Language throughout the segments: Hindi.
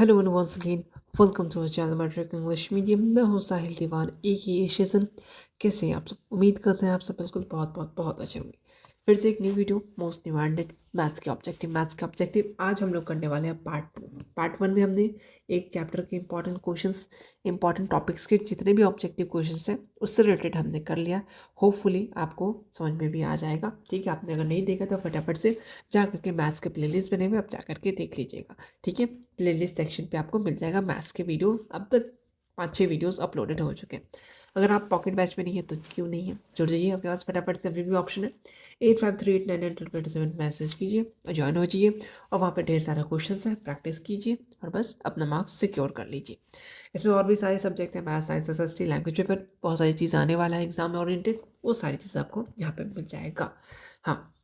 Hello and once again welcome to our channel matric English medium. मैं हूँ साहिल दीवान एक ही सेशन। कैसे हैं आप सब? उम्मीद करते हैं आप सब बिल्कुल बहुत बहुत बहुत अच्छे होंगे। फिर से एक new video most demanded maths के ऑब्जेक्टिव आज हम लोग करने वाले हैं पार्ट 1 में हमने एक चैप्टर के इंपॉर्टेंट क्वेश्चंस इंपॉर्टेंट टॉपिक्स के जितने भी ऑब्जेक्टिव क्वेश्चंस हैं उससे रिलेटेड हमने कर लिया। होपफुली आपको समझ में भी आ जाएगा। ठीक है, आपने अगर नहीं देखा तो फटाफट से जा करके मैथ्स के प्लेलिस्ट बने हुए आप जा करके देख लीजिएगा। ठीक है, प्लेलिस्ट सेक्शन पे आपको मिल जाएगा मैथ्स के वीडियो। अब तक 5-6 वीडियोस अपलोडेड हो चुके हैं। अगर आप पॉकेट बैच में नहीं है तो क्यों नहीं है, जुड़ जाइए। आपके पास फटाफट से अभी भी ऑप्शन है 8538992227 मैसेज कीजिए और ज्वाइन हो जाइए। और वहाँ पे ढेर सारा क्वेश्चन है, प्रैक्टिस कीजिए और बस अपना मार्क्स सिक्योर कर लीजिए। इसमें और भी सारे सब्जेक्ट हैं, math science SST language paper, बहुत सारी चीज़ें आने वाला है एग्जाम में ओरिएंटेड, वो सारी चीज़ें आपको यहाँ पे मिल जाएगा। हाँ,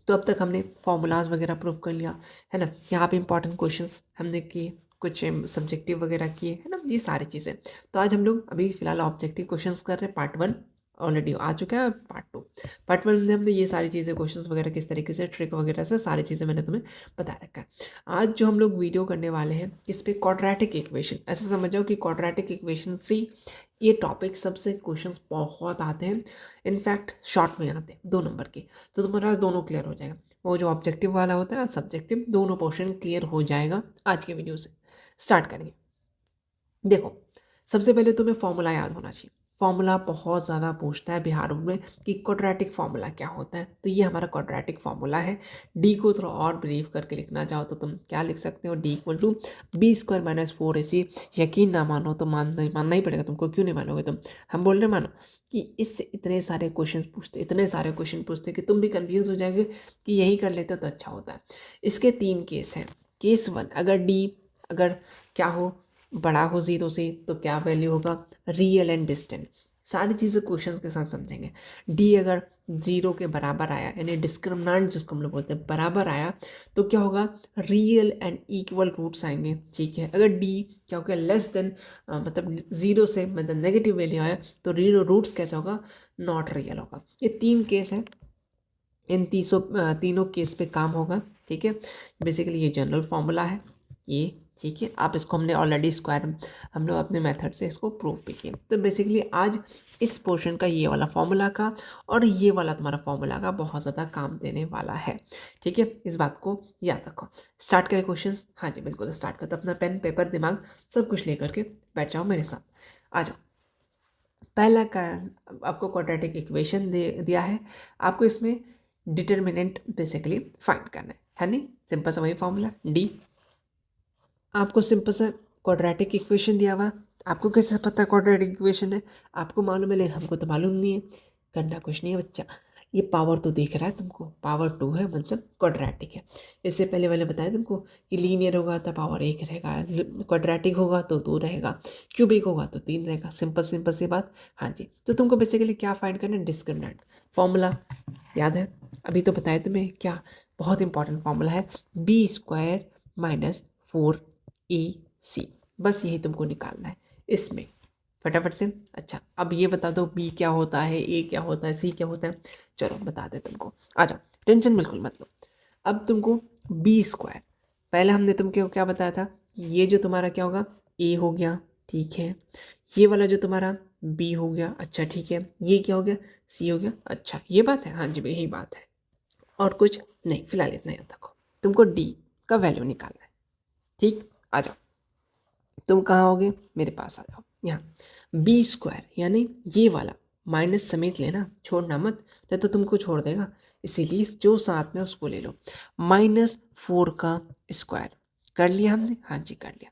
तो अब तक हमने फॉर्मूलाज वगैरह प्रूव कर लिया है ना। यहाँ पे इंपॉर्टेंट क्वेश्चंस हमने किए, कुछ सब्जेक्टिव वगैरह किए है ना, ये सारी चीज़ें। तो आज हम लोग अभी फिलहाल ऑब्जेक्टिव क्वेश्चंस कर रहे हैं। पार्ट 1 ऑलरेडी आ चुका है। पार्ट 1 में हमने ये सारी चीज़ें क्वेश्चंस वगैरह किस तरीके से ट्रिक वगैरह से सारी चीज़ें मैंने तुम्हें बता रखा है। आज जो हम लोग वीडियो करने वाले हैं इस पे क्वाड्रेटिक इक्वेशन, ऐसे समझ जाओ कि क्वाड्रेटिक इक्वेशन से ये टॉपिक सबसे क्वेश्चंस बहुत आते हैं। इनफैक्ट शॉर्ट में आते हैं 2 नंबर के। तो तुम्हारा दोनों क्लियर हो जाएगा। वो जो ऑब्जेक्टिव वाला होता है सब्जेक्टिव, दोनों पोर्शन क्लियर हो जाएगा आज के वीडियो से। स्टार्ट करेंगे। देखो, सबसे पहले तुम्हें फॉर्मूला याद होना चाहिए। फॉर्मूला बहुत ज़्यादा पूछता है बिहार में कि क्वाड्रेटिक फार्मूला क्या होता है। तो ये हमारा क्वाड्रेटिक फार्मूला है। डी को थोड़ा और ब्रीफ करके लिखना चाहो तो तुम क्या लिख सकते हो, D equal to B² - 4AC। यकीन ना मानो तो मानना ही पड़ेगा तुमको। क्यों नहीं मानोगे तुम? हम बोल रहे मानो कि इससे इतने सारे क्वेश्चन पूछते कि तुम भी कंफ्यूज हो जाएंगे कि यही कर लेते हो तो अच्छा होता है। इसके 3 केस हैं। केस 1, अगर डी अगर क्या हो, बड़ा हो 0 से, तो क्या वैल्यू होगा, रियल एंड डिस्टेंट। सारी चीज़ें क्वेश्चंस के साथ समझेंगे। डी अगर 0 के बराबर आया, यानी डिस्क्रिमिनेंट जिसको हम लोग बोलते हैं, बराबर आया, तो क्या होगा, रियल एंड इक्वल रूट्स आएंगे। ठीक है, अगर डी क्या होगा, लेस देन मतलब 0 से मतलब नेगेटिव वैल्यू आया तो रूट्स कैसा होगा, नॉट रियल होगा। ये 3 केस है। इन तीनों केस पे काम होगा। ठीक है, बेसिकली ये जनरल फॉर्मूला है ये। ठीक है, आप इसको हमने ऑलरेडी स्क्वायर हम लोग अपने मेथड से इसको प्रूव भी किए। तो बेसिकली आज इस पोर्शन का ये वाला फॉर्मूला का और ये वाला तुम्हारा फॉर्मूला का बहुत ज़्यादा काम देने वाला है। ठीक है, इस बात को याद रखो। स्टार्ट करें क्वेश्चन? हाँ जी बिल्कुल, स्टार्ट करते। अपना पेन पेपर दिमाग सब कुछ लेकर के बैठ जाओ मेरे साथ, आ जाओ। पहला कारण आपको क्वाड्रेटिक इक्वेशन दिया है। आपको इसमें डिटर्मिनेंट बेसिकली फाइंड करना है नहीं? सिंपल सा वही फॉर्मूला डी। आपको सिंपल सा क्वाड्रेटिक इक्वेशन दिया हुआ। आपको कैसे पता क्वाड्रेटिक इक्वेशन है? आपको मालूम है लेकिन हमको तो मालूम नहीं है। करना कुछ नहीं है बच्चा, ये पावर तो दिख रहा है तुमको, पावर 2 है मतलब क्वाड्रेटिक है। इससे पहले वाले बताया तुमको कि लीनियर होगा तो पावर 1 रहेगा, क्वाड्रेटिक होगा तो 2 रहेगा, क्यूबिक होगा तो 3 रहेगा। सिंपल सिंपल सी बात। हाँ जी, तो तुमको बेसिकली क्या फाइंड करना है, डिस्क्रिमिनेंट। फॉर्मूला याद है? अभी तो बताया तुम्हें क्या, बहुत इंपॉर्टेंट फॉर्मूला है, B² - 4AC। बस यही तुमको निकालना है इसमें फटाफट से। अच्छा, अब ये बता दो बी क्या होता है, ए क्या होता है, सी क्या होता है। चलो बता दे तुमको, आ जाओ, टेंशन बिल्कुल मत लो। अब तुमको B², पहले हमने तुमको क्या बताया था, ये जो तुम्हारा क्या होगा, ए हो गया। ठीक है, ये वाला जो तुम्हारा बी हो गया। अच्छा ठीक है, ये क्या हो गया, सी हो गया। अच्छा ये बात है, हाँ जी यही बात है, और कुछ नहीं। फिलहाल इतना याद रखो, तुमको डी का वैल्यू निकालना है। ठीक, आ जाओ, तुम कहाँ होगे, मेरे पास आ जाओ यहाँ। B² यानी ये वाला माइनस समेत लेना, छोड़ना मत, नहीं तो तुमको छोड़ देगा। इसीलिए जो साथ में उसको ले लो। -4 का स्क्वायर कर लिया हमने, हाँ जी कर लिया।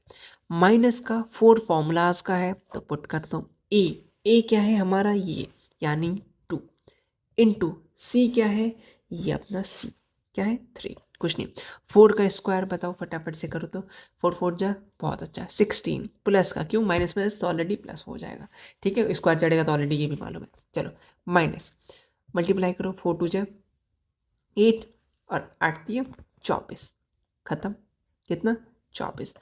माइनस का 4 फॉर्मूलाज का है तो पुट कर दो। ए क्या है हमारा, ये यानी 2 इंटू सी क्या है, ये अपना सी क्या है, 3। कुछ नहीं, 4 का स्क्वायर बताओ फटाफट से करो तो 4 4 जा, बहुत अच्छा 16 प्लस का, क्यों माइनस में तो ऑलरेडी प्लस हो जाएगा। ठीक है, स्क्वायर चढ़ेगा तो ऑलरेडी ये भी मालूम है। चलो माइनस मल्टीप्लाई करो, 4 2 जा 8 और 8 दिया 24, खत्म। कितना, 24।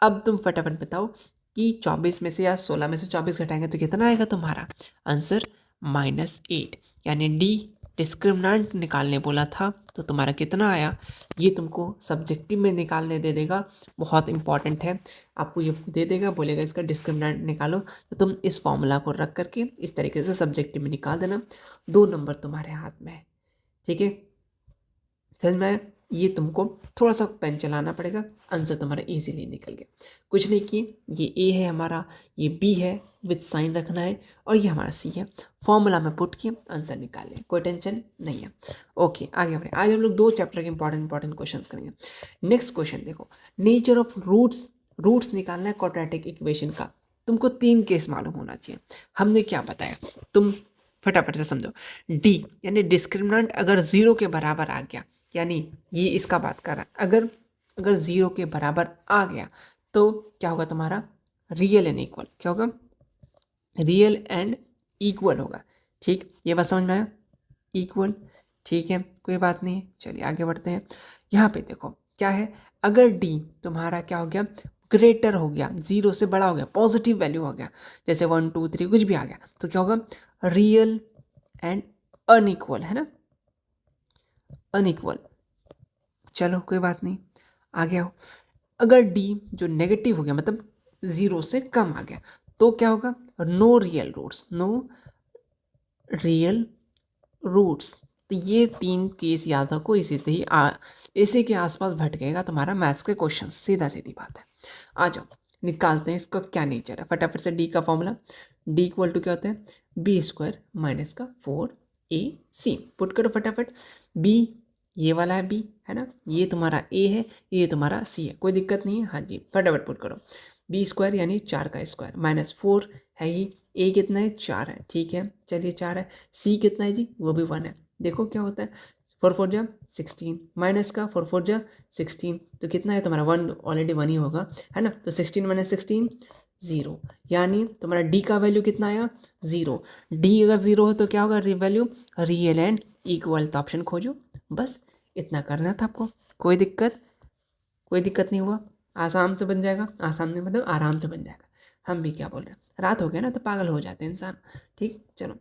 अब तुम फटाफट बताओ कि 24 में से या 16 में से 24 घटाएंगे तो कितना आएगा तुम्हारा आंसर, -8। यानी डी डिस्क्रिमिनेंट निकालने बोला था तो तुम्हारा कितना आया, ये तुमको सब्जेक्टिव में निकालने दे देगा। बहुत इंपॉर्टेंट है, आपको ये दे देगा, बोलेगा इसका डिस्क्रिमिनेंट निकालो, तो तुम इस फॉर्मूला को रख करके इस तरीके से सब्जेक्टिव में निकाल देना। 2 नंबर तुम्हारे हाथ में है, ठीक है। समझ में आया? ये तुमको थोड़ा सा पेन चलाना पड़ेगा, आंसर तुम्हारा इजीली निकल गया। कुछ नहीं किए, ये ए है हमारा, ये बी है विद साइन रखना है, और ये हमारा सी है। फॉर्मूला में पुट किए, आंसर निकाले, कोई टेंशन नहीं है। ओके, आगे बढ़े। आज हम लोग 2 चैप्टर के इंपॉर्टेंट क्वेश्चन करेंगे। नेक्स्ट क्वेश्चन देखो, नेचर ऑफ रूट्स निकालना है क्वाड्रेटिक इक्वेशन का। तुमको 3 केस मालूम होना चाहिए। हमने क्या बताया, तुम फटाफट से समझो। डी यानी डिस्क्रिमिनेंट अगर 0 के बराबर आ गया, यानी ये इसका बात कर रहा है, अगर 0 के बराबर आ गया तो क्या होगा तुम्हारा, रियल एंड इक्वल। क्या होगा, रियल एंड इक्वल होगा। ठीक, ये बात समझ में आया, इक्वल। ठीक है, कोई बात नहीं है, चलिए आगे बढ़ते हैं। यहाँ पे देखो क्या है, अगर डी तुम्हारा क्या हो गया, ग्रेटर हो गया, 0 से बड़ा हो गया, पॉजिटिव वैल्यू हो गया, जैसे 1 2 3 कुछ भी आ गया, तो क्या होगा, रियल एंड अनइक्वल, है ना, अनइक्वल। चलो कोई बात नहीं, आगे आओ। अगर डी जो नेगेटिव हो गया, मतलब 0 से कम आ गया, तो क्या होगा, no real roots, no real roots. तो ये 3 केस याद रखो, इसी से ही इसी के आसपास भटकेगा तुम्हारा मैथ्स के क्वेश्चन, सीधा सीधी बात है। आ जाओ, निकालते हैं इसका क्या नेचर है फटाफट से। डी का फॉर्मूला, डी इक्वल टू क्या होता है, बी स्क्वायर माइनस का 4ac। पुट करो फटाफट, बी ये वाला है बी, है ना, ये तुम्हारा ए है, ये तुम्हारा सी है, कोई दिक्कत नहीं है। हाँ जी, फटाफट पुट करो। बी स्क्वायर यानी 4 का स्क्वायर माइनस 4 है ही, ए कितना है, 4 है, ठीक है, चलिए 4 है। सी कितना है जी, वो भी 1 है। देखो क्या होता है, 4 4 जा 16 माइनस का 4 4 जा 16, तो कितना है तुम्हारा 1, ऑलरेडी 1 ही होगा, है ना, तो 16 माइनस 16 0, यानी तुम्हारा डी का वैल्यू कितना आया, 0। डी अगर 0 हो तो क्या होगा, वैल्यू रियल एंड इक्वल, तो ऑप्शन खोजो, बस इतना करना था आपको। कोई दिक्कत नहीं हुआ, आसाम से बन जाएगा, आसाम नहीं मतलब आराम से बन जाएगा। हम भी क्या बोल रहे हैं, रात हो गया ना तो पागल हो जाते हैं इंसान। ठीक, चलो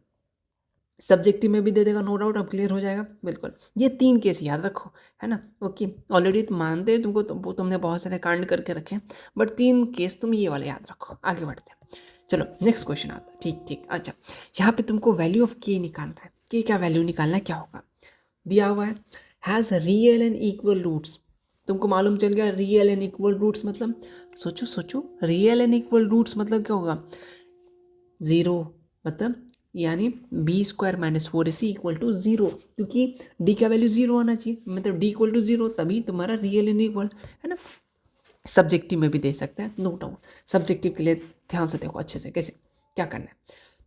सब्जेक्टिव में भी दे देगा, नो डाउट, अब क्लियर हो जाएगा बिल्कुल। ये 3 केस याद रखो, है ना, ओके। ऑलरेडी तुम मानते हैं तुमको, तो वो तुमने बहुत सारे कांड करके रखे हैं, बट 3 केस तुम ये वाले याद रखो। आगे बढ़ते हैं, चलो नेक्स्ट क्वेश्चन आता है। ठीक, अच्छा, यहाँ पे तुमको वैल्यू ऑफ के निकालना है। के क्या वैल्यू निकालना है, क्या होगा, दिया हुआ है, has real and equal roots. तुमको मालूम चल गया रियल एंड इक्वल रूट्स मतलब, सोचो रियल एंड इक्वल रूट्स मतलब क्या होगा, 0 मतलब यानी b square minus 4ac equal to 0, क्योंकि डी का वैल्यू 0 आना चाहिए, मतलब डी इक्वल टू 0, तभी तुम्हारा रियल एंड इक्वल, है ना। सब्जेक्टिव में भी दे सकते हैं, नो डाउट। सब्जेक्टिव के लिए ध्यान से देखो अच्छे से, कैसे क्या करना है,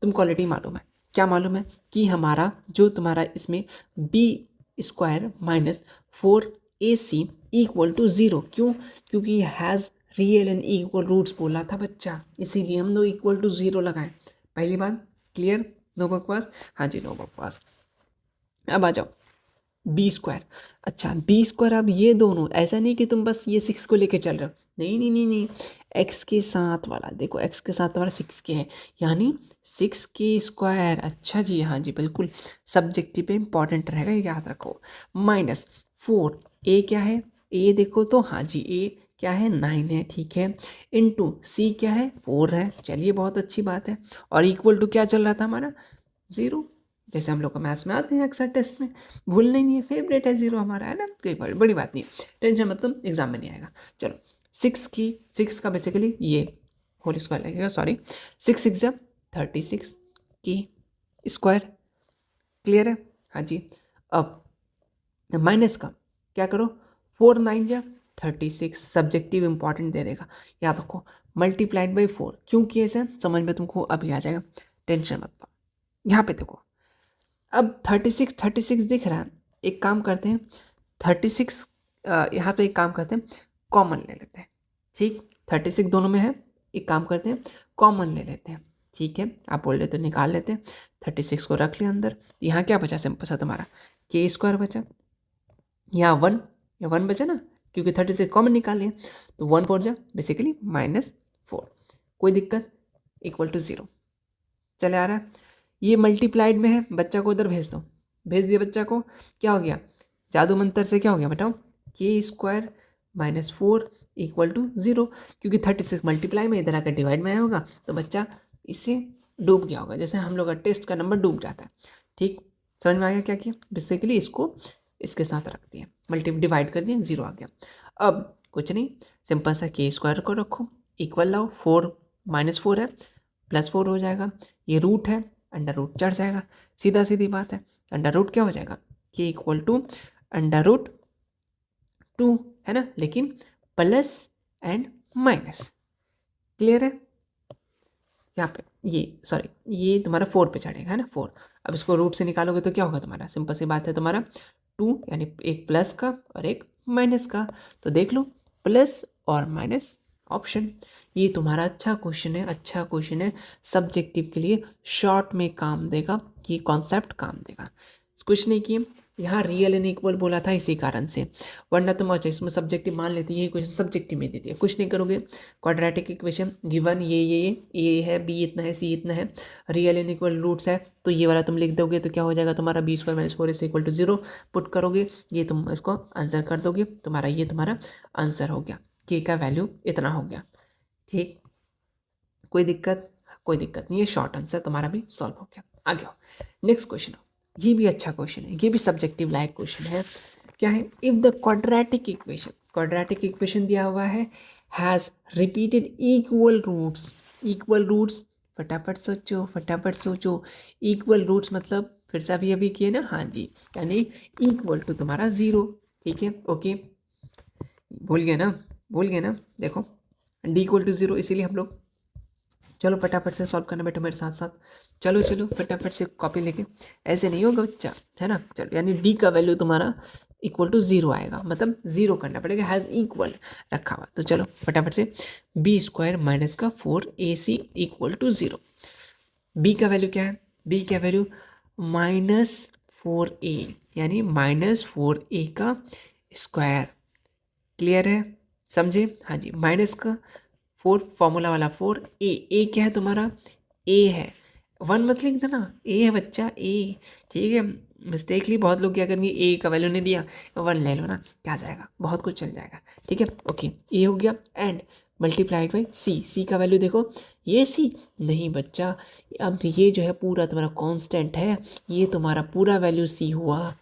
तुमको ऑलरेडी मालूम है। क्या मालूम है कि हमारा जो तुम्हारा इसमें b square minus 4ac equal to 0, क्यों, क्योंकि has real and equal roots बोला था बच्चा, इसीलिए हम लोग इक्वल टू 0 लगाए। पहली बात क्लियर, नो बकवास, हाँ जी नो बकवास। अब आ जाओ बी स्क्वायर। अच्छा, बी स्क्वायर, अब ये दोनों, ऐसा नहीं कि तुम बस ये 6 को लेके चल रहे हो, नहीं, एक्स के साथ वाला देखो, एक्स के साथ तुम्हारा 6 के है, यानी 6 के स्क्वायर। अच्छा जी, हाँ जी बिल्कुल, सब्जेक्टिव पे इंपॉर्टेंट रहेगा, याद रखो। माइनस 4, ए क्या है, ए देखो तो, हाँ जी ए क्या है, 9 है, ठीक है, इनटू सी क्या है, 4 है, चलिए बहुत अच्छी बात है, और इक्वल टू क्या चल रहा था हमारा, 0, जैसे हम लोग को मैथ्स में आते हैं अक्सर टेस्ट में, भूलना ही नहीं है, फेवरेट है 0 हमारा, है ना, कोई बड़ी बात नहीं है, टेंशन मतलब एग्जाम में नहीं आएगा। चलो 6 का बेसिकली ये होल स्क्वायर लगेगा, सॉरी 6 6 जा 36 की स्क्वायर, क्लियर है, हाँ जी। अब माइनस का क्या करो, 4 9 जा 36, सब्जेक्टिव इंपॉर्टेंट दे देगा, याद रखो, मल्टीप्लाइड बाई 4, क्योंकि ऐसे समझ में तुमको अभी आ जाएगा, टेंशन मत लो। यहाँ पे देखो, अब 36 दिख रहा है, एक काम करते हैं 36, यहाँ पे एक काम करते हैं, कॉमन ले लेते हैं, ठीक, 36 दोनों में है, एक काम करते हैं कॉमन ले लेते हैं, ठीक है, आप बोल रहे तो निकाल लेते हैं, 36 को रख लिया अंदर, यहाँ क्या बचा सिंपल सा तुम्हारा, के स्क्वायर बचा, यहाँ 1 बचा ना, क्योंकि 36 कॉमन निकाल लिया, तो 1 4 जा बेसिकली -4, कोई दिक्कत, इक्वल टू 0 चले आ रहा है। ये मल्टीप्लाइड में है, बच्चा को उधर भेज दो, भेज दिया बच्चा को, क्या हो गया जादू मंत्र से, क्या हो गया बताओ, k² - 4 = 0, क्योंकि 36 मल्टीप्लाई में इधर आकर डिवाइड में आया होगा तो बच्चा इसे डूब गया होगा, जैसे हम लोग का टेस्ट का नंबर डूब जाता है। ठीक, समझ में आ गया क्या किया, बेसिकली इसको इसके साथ रख दिया, डिवाइड कर दिया, 0 आ गया। अब कुछ नहीं, सिंपल सा k² को रखो, इक्वल लाओ, 4 - 4 है, +4 हो जाएगा, ये रूट है, अंडर रूट चढ़ जाएगा, सीधा सीधी बात है, अंडर रूट क्या हो जाएगा, k = √2 है ना, लेकिन प्लस एंड माइनस, क्लियर है। यहाँ पे ये सॉरी ये तुम्हारा 4 पे चढ़ेगा है ना, 4। अब इसको रूट से निकालोगे तो क्या होगा तुम्हारा, सिंपल सी बात है, तुम्हारा 2 यानी एक प्लस का और एक माइनस का, तो देख लो प्लस और माइनस ऑप्शन। ये तुम्हारा अच्छा क्वेश्चन है, अच्छा क्वेश्चन है, सब्जेक्टिव के लिए शॉर्ट में काम देगा, ये कॉन्सेप्ट काम देगा। कुछ नहीं किए, यहाँ रियल एंड इक्वल बोला था इसी कारण से, वरना तुम अच्छा इसमें सब्जेक्टिव मान लेते, ये क्वेश्चन सब्जेक्टिव में दे दिया, कुछ नहीं करोगे। क्वाड्रेटिक इक्वेशन गिवन ये है, बी इतना है, सी इतना है, रियल एंड इक्वल रूट्स है, तो ये वाला तुम लिख दोगे तो क्या हो जाएगा तुम्हारा, b² - 4 = 0 पुट करोगे, ये तुम इसको आंसर कर दोगे, तुम्हारा ये तुम्हारा आंसर हो गया, k का वैल्यू इतना हो गया। ठीक, कोई दिक्कत नहीं है, शॉर्ट आंसर तुम्हारा भी सॉल्व हो गया। आगे आओ, नेक्स्ट क्वेश्चन, ये भी अच्छा क्वेश्चन है, ये भी सब्जेक्टिव लाइक क्वेश्चन है। क्या है, इफ द क्वाड्रेटिक इक्वेशन दिया हुआ है हैज़ रिपीटेड इक्वल रूट्स, फटाफट सोचो, इक्वल रूट्स मतलब फिर से अभी किए ना, हाँ जी, यानी इक्वल टू तुम्हारा 0, ठीक है, ओके, भूल गए ना, देखो d = 0, इसीलिए हम लोग, चलो फटाफट से सॉल्व करना बेटा मेरे साथ साथ, चलो फटाफट से कॉपी लेके, ऐसे नहीं होगा बच्चा, है ना। चलो, यानी d का वैल्यू तुम्हारा = 0 आएगा, मतलब 0 करना पड़ेगा, हैज़ इक्वल रखा हुआ, तो चलो फटाफट से b² - 4ac = 0। b का वैल्यू क्या है, b का वैल्यू -4a, यानी -4a का स्क्वायर, क्लियर है, समझे, हाँ जी, माइनस का 4 फॉर्मूला वाला 4, ए क्या है तुम्हारा, ए है, 1 मत लिख देना, ए है बच्चा, ए, ठीक है। मिस्टेकली बहुत लोग क्या करेंगे, ए का वैल्यू नहीं दिया 1 ले लो ना, क्या जाएगा, बहुत कुछ चल जाएगा, ठीक है, ओके, ए हो गया, एंड मल्टीप्लाइड बाई सी का वैल्यू देखो, ये सी नहीं बच्चा, अब ये जो है पूरा तुम्हारा कांस्टेंट है, ये तुम्हारा पूरा वैल्यू सी हुआ,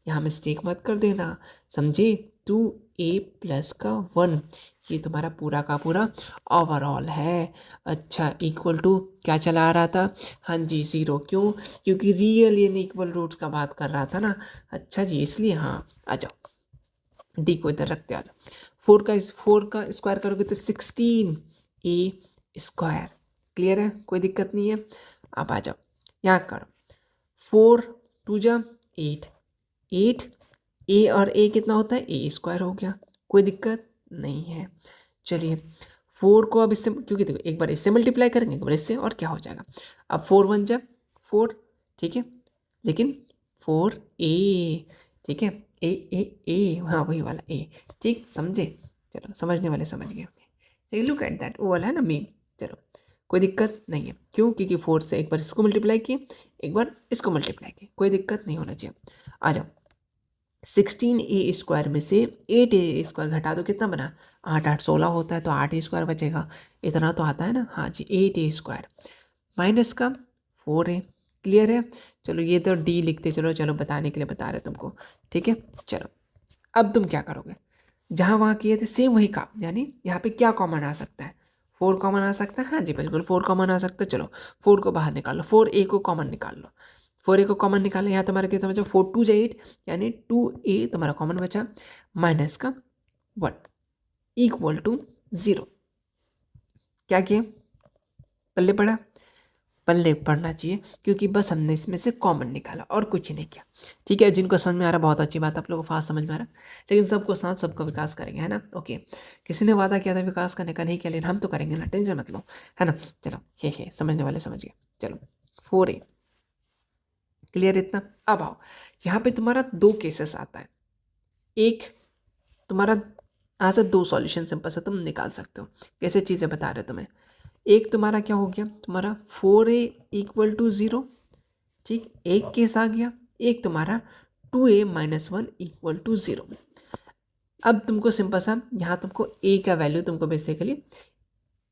यहाँ मिस्टेक मत कर देना, समझे, 2a+1, ये तुम्हारा पूरा का पूरा ओवरऑल है। अच्छा, इक्वल टू क्या चला आ रहा था, हाँ जी 0, क्योंकि रियल एंड इक्वल रूट्स का बात कर रहा था ना, अच्छा जी, इसलिए हाँ, आ जाओ, डी को इधर रखते आ जाओ, 4 का स्क्वायर करोगे तो 16a², क्लियर है, कोई दिक्कत नहीं है। अब आ जाओ, यहाँ करो, 4 × 2 = 8 ए और ए कितना होता है, a² हो गया, कोई दिक्कत नहीं है। चलिए 4 को अब इससे, क्योंकि देखो एक बार इससे मल्टीप्लाई करेंगे, एक बार इससे, और क्या हो जाएगा, अब 4 × 1 = 4, ठीक है, लेकिन 4a, ठीक है, ए, हाँ वही वाला ए, ठीक, समझे, चलो समझने वाले समझ गए, चलिए लुक एट दैट, वो वाला है ना मेन, चलो कोई दिक्कत नहीं है, क्यों, क्योंकि 4 से एक बार इसको मल्टीप्लाई किए, एक बार इसको मल्टीप्लाई किए, कोई दिक्कत नहीं होना चाहिए। आ जाओ, 16a² में से 8a² घटा दो, कितना बना, 8 8 16 होता है, तो 8a² बचेगा, इतना तो आता है ना, हाँ जी, 8a² माइनस का 4a, क्लियर है। चलो ये तो डी लिखते चलो बताने के लिए बता रहे तुमको, ठीक है। चलो अब तुम क्या करोगे, जहाँ वहाँ किए थे सेम वही काम, यानी यहाँ पे क्या कॉमन आ सकता है, 4 कॉमन आ सकता है, हाँ जी बिल्कुल 4 कॉमन आ सकता है। चलो 4 को बाहर निकाल लो, 4a को कॉमन निकाल लो, 4a को कॉमन निकालना, यहाँ तुम्हारा कितना बचा, 4 × 2 = 8, यानी 2a तुम्हारा कॉमन बचा, माइनस का 1 = 0। क्या किए, पल्ले पड़ा, पल्ले पढ़ना चाहिए, क्योंकि बस हमने इसमें से कॉमन निकाला और कुछ ही नहीं किया, ठीक है। जिनको समझ में आ रहा बहुत अच्छी बात, आप लोगों को फास्ट समझ में आ रहा, लेकिन सबको साथ सबको विकास करेंगे, है ना, ओके। किसी ने वादा किया था विकास करने का, नहीं किया, लेकिन हम तो करेंगे ना, टेंशन मत लो, है ना। चलो ये समझने वाले समझ गए, चलो 4a, क्लियर इतना। अब आओ, यहाँ पे तुम्हारा 2 केसेस आता है, एक तुम्हारा यहाँ से 2 सॉल्यूशन सिंपल से तुम निकाल सकते हो, कैसे चीज़ें बता रहे तुम्हें। एक तुम्हारा क्या हो गया, तुम्हारा 4a = 0, ठीक, एक केस आ गया, एक तुम्हारा 2a माइनस 1 इक्वल टू 0। अब तुमको सिंपल सा यहाँ तुमको a का वैल्यू तुमको बेसिकली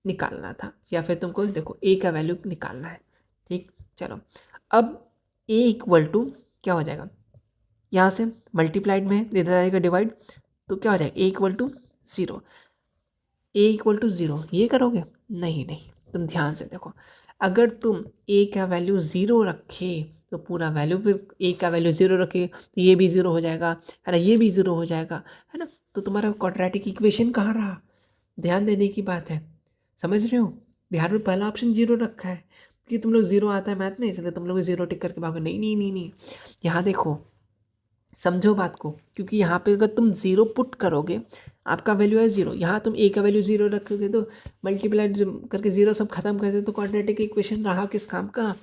निकालना था, या फिर तुमको देखो a का वैल्यू निकालना है। ठीक, चलो अब a इक्वल टू क्या हो जाएगा, यहाँ से मल्टीप्लाइड में इधर आएगा डिवाइड, तो क्या हो जाएगा a equal to 0। a equal to 0 ये करोगे, नहीं नहीं, तुम ध्यान से देखो, अगर तुम a का वैल्यू 0 रखे तो पूरा वैल्यू पे a का वैल्यू 0 रखे तो ये भी 0 हो जाएगा, है ना, ये भी 0 हो जाएगा, है ना। तो तुम्हारा क्वाड्रेटिक इक्वेशन कहाँ रहा, ध्यान देने की बात है, समझ रहे हो। बिहार में पहला ऑप्शन 0 रखा है कि तुम लोग 0 आता है मैथ में, इसलिए तुम लोग 0 टिक करके भागो, नहीं नहीं नहीं नहीं, यहाँ देखो समझो बात को, क्योंकि यहाँ पे अगर तुम 0 पुट करोगे आपका वैल्यू है 0, यहाँ तुम a का वैल्यू 0 रखोगे तो मल्टीप्लाई करके 0 सब खत्म कर दे तो क्वाड्रेटिक इक्वेशन रहा किस काम का,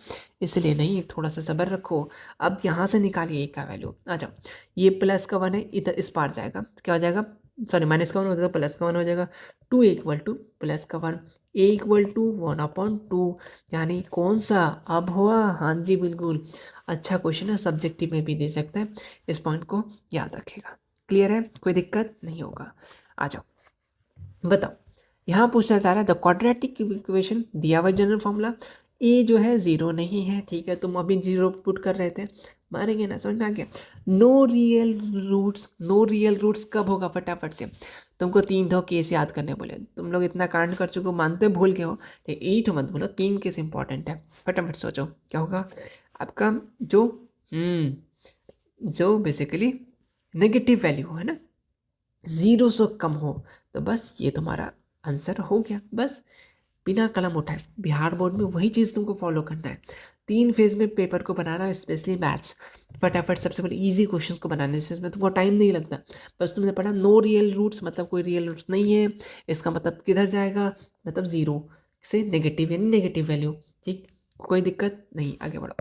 इसलिए नहीं, थोड़ा सा सब्र रखो। अब यहाँ से निकालिए a का वैल्यू, आ जाओ, ये प्लस का 1 है, इधर इस पार जाएगा, क्या हो जाएगा, सॉरी माइनस का 1 हो जाएगा, प्लस का 1 हो जाएगा, 2 इक्वल टू प्लस का 1, a इक्वल टू 1/2, यानी कौन सा अब हुआ, हाँ जी बिल्कुल, अच्छा क्वेश्चन है, सब्जेक्टिव में भी दे सकता है, इस पॉइंट को याद रखेगा। क्लियर है, कोई दिक्कत नहीं होगा। आ जाओ बताओ, यहाँ पूछना चाह रहा है द क्वाड्रेटिक इक्वेशन, दिया हुआ जनरल फॉर्मूला, ए जो है 0 नहीं है, ठीक है, तुम अभी 0 पुट कर रहे थे, मारेंगे ना, समझ में आ गया। No real roots, no real roots कब होगा, फटाफट से तुमको 3 दो केस याद करने बोले, तुम लोग इतना कांड कर चुके हो, मानते भूल गए हो, लेकिन 8 मत बोलो, 3 केस इंपॉर्टेंट है, फटाफट सोचो क्या होगा आपका, जो बेसिकली नेगेटिव वैल्यू है ना, 0 से कम हो, तो बस ये तुम्हारा आंसर हो गया, बस बिना कलम उठाए। बिहार बोर्ड में वही चीज़ तुमको फॉलो करना है, 3 फेज में पेपर को बनाना है, स्पेशली मैथ्स, फटाफट सबसे पहले इजी क्वेश्चंस को बनाने से इसमें तुमको टाइम नहीं लगता, बस तुमने पढ़ा नो रियल रूट्स मतलब कोई रियल रूट्स नहीं है, इसका मतलब किधर जाएगा, मतलब 0 से नेगेटिव यानी नेगेटिव वैल्यू, ठीक, कोई दिक्कत नहीं, आगे बढ़ो,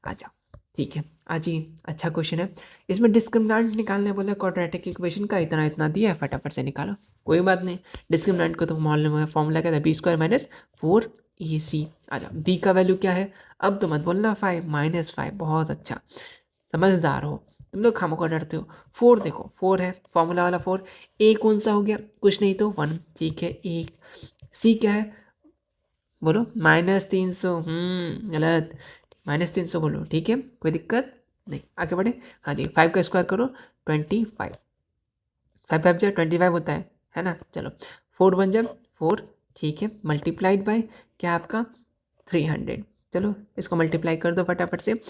आ जाओ, ठीक है। आज ही अच्छा क्वेश्चन है, इसमें डिस्क्रिमिनेंट निकालने बोले, क्वाड्रेटिक इक्वेशन का इतना इतना दिया है, फटाफट से निकालो, कोई बात नहीं, डिस्क्रिमिनेंट को तो मालूम है, फॉर्मूला क्या था, b² माइनस 4ac। आ जाओ, b का वैल्यू क्या है, अब तो मत बोलना 5 माइनस 5, बहुत अच्छा, समझदार हो तुम लोग, खामोखा डरते हो। 4 देखो 4 है, फॉर्मूला वाला 4, a कौन सा हो गया, कुछ नहीं तो 1, ठीक है, 1, c क्या है बोलो, -300, गलत, -300 बोलो, ठीक है, कोई दिक्कत नहीं, आगे बढ़े। हाँ जी, 5 का स्क्वायर करो 25, 5 5 जब 25 होता है ना, चलो 4 1 जब 4, ठीक है, मल्टीप्लाइड बाय क्या आपका 300, चलो इसको मल्टीप्लाई कर दो फटाफट से।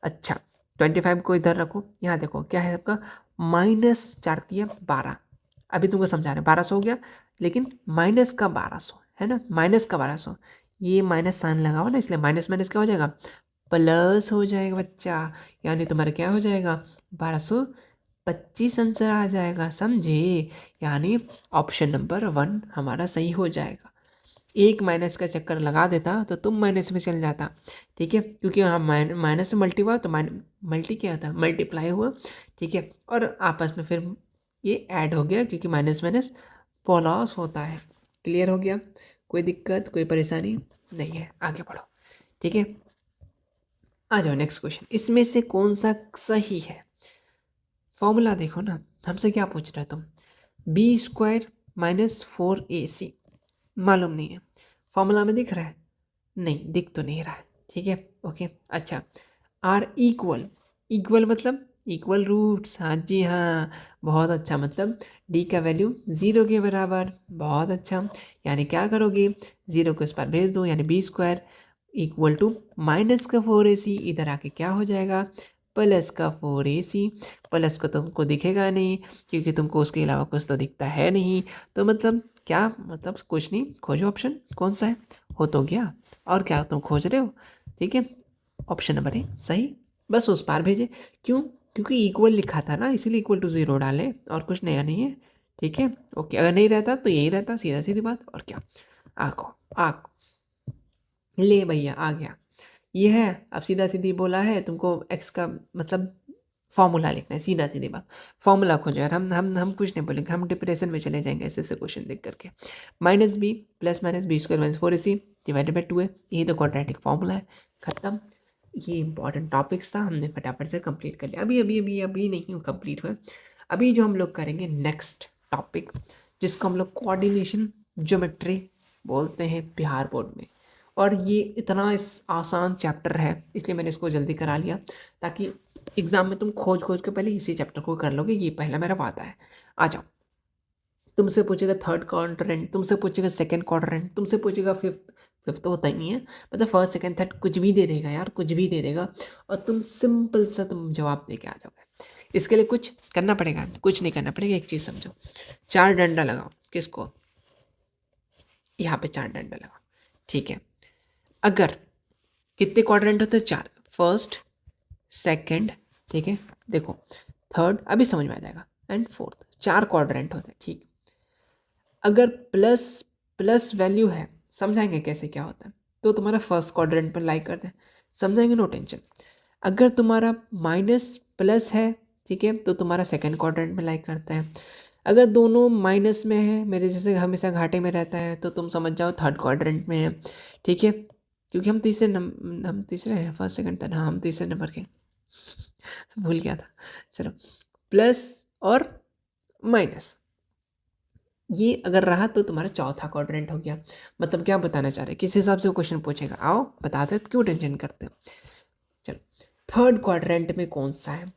अच्छा 25 को इधर रखो, यहाँ देखो क्या है आपका, -4×12, अभी तुमको समझा रहे 1200 हो गया, लेकिन माइनस का 1200 है ना, माइनस का 1200, ये माइनस साइन लगा हुआ ना, इसलिए माइनस माइनस क्या हो जाएगा, प्लस हो जाएगा बच्चा, यानी तुम्हारा क्या हो जाएगा 1225 आंसर आ जाएगा, समझे, यानी ऑप्शन नंबर 1 हमारा सही हो जाएगा। एक माइनस का चक्कर लगा देता तो तुम माइनस में चल जाता, ठीक है, क्योंकि हाँ माइनस से मल्टी हुआ तो मल्टी क्या होता है, मल्टीप्लाई हुआ, ठीक है, और आपस में फिर ये ऐड हो गया, क्योंकि माइनस माइनस प्लस होता है। क्लियर हो गया, कोई दिक्कत कोई परेशानी नहीं है, आगे बढ़ो, ठीक है। आ जाओ नेक्स्ट क्वेश्चन, इसमें से कौन सा सही है, फॉर्मूला देखो ना, हमसे क्या पूछ रहा है तुम, b² माइनस 4ac, मालूम नहीं है, फॉर्मूला में दिख रहा है, नहीं दिख तो नहीं रहा है, ठीक है, ओके। अच्छा r इक्वल मतलब इक्वल रूट्स, हाँ जी हाँ, बहुत अच्छा, मतलब d का वैल्यू 0 के बराबर, बहुत अच्छा, यानी क्या करोगे 0 को इस पर भेज दो, यानी b² इक्वल टू माइनस का 4ac, इधर आके क्या हो जाएगा प्लस का 4ac, प्लस का तुमको दिखेगा नहीं क्योंकि तुमको उसके अलावा कुछ तो दिखता है नहीं, तो मतलब क्या, मतलब कुछ नहीं, खोजो ऑप्शन कौन सा है, हो तो गया, और क्या तुम खोज रहे हो, ठीक है, ऑप्शन नंबर ए सही, बस उस पार भेजे, क्यों, क्योंकि इक्वल लिखा था ना, इसीलिए इक्वल टू 0 डाले, और कुछ नया नहीं है, ठीक है, ओके, अगर नहीं रहता तो यही रहता, सीधा सीधी बात, और क्या, आको आको ले भैया आ गया, ये है, अब सीधा सीधी बोला है तुमको एक्स का मतलब फॉर्मूला लिखना है, सीधा सीधी बात, फॉर्मूला खोजो यार, हम कुछ नहीं बोलेंगे, हम डिप्रेशन में चले जाएंगे ऐसे ऐसे क्वेश्चन देख करके। -b plus minus b² minus 4ac divided by 2 है, यही तो क्वाड्रेटिक फॉर्मूला है, खत्म। ये इंपॉर्टेंट टॉपिक्स था, हमने फटाफट से कंप्लीट कर लिया। अभी नहीं कंप्लीट हुआ। अभी जो हम लोग करेंगे नेक्स्ट टॉपिक, जिसको हम लोग कोऑर्डिनेशन ज्योमेट्री बोलते हैं बिहार बोर्ड में। और ये इतना आसान चैप्टर है, इसलिए मैंने इसको जल्दी करा लिया, ताकि एग्जाम में तुम खोज खोज के पहले इसी चैप्टर को कर लोगे। ये पहला मेरा वादा है। आ जाओ, तुमसे पूछेगा थर्ड क्वाड्रेंट, तुमसे पूछेगा सेकंड क्वाड्रेंट, तुमसे पूछेगा फिफ्थ। फिफ्थ तो होता ही नहीं है, मतलब फर्स्ट सेकंड थर्ड कुछ भी दे देगा यार, कुछ भी दे देगा, और तुम सिंपल सा तुम जवाब दे के आ जाओगे। इसके लिए कुछ करना पड़ेगा? कुछ नहीं करना पड़ेगा। एक चीज़ समझो, चार डंडा लगाओ। किसको? यहाँ पे चार डंडा लगाओ, ठीक है। अगर कितने क्वाड्रेंट होते हैं? चार। फर्स्ट, सेकंड, ठीक है, देखो थर्ड, अभी समझ में आ जाएगा, एंड फोर्थ। चार क्वाड्रेंट होते हैं, ठीक। अगर प्लस प्लस वैल्यू है, समझाएंगे कैसे क्या होता है, तो तुम्हारा फर्स्ट क्वाड्रेंट पर लाइक करते हैं, समझाएंगे, नो टेंशन। अगर तुम्हारा माइनस प्लस है, ठीक है, तो तुम्हारा सेकंड क्वाड्रेंट में लाइक करता है। अगर दोनों माइनस में है, मेरे जैसे हमेशा घाटे में रहता है, तो तुम समझ जाओ थर्ड क्वाड्रेंट में है, ठीक है, क्योंकि हम तीसरे हैं, फर्स्ट सेकंड थर्ड, हाँ हम तीसरे नंबर के भूल गया था। चलो, प्लस और माइनस, ये अगर रहा तो तुम्हारा चौथा क्वाड्रेंट हो गया। मतलब क्या बताना चाह रहे हैं, किस हिसाब से वो क्वेश्चन पूछेगा, आओ बताते, क्यों टेंशन करते हो। चलो, थर्ड क्वाड्रेंट में कौन सा है?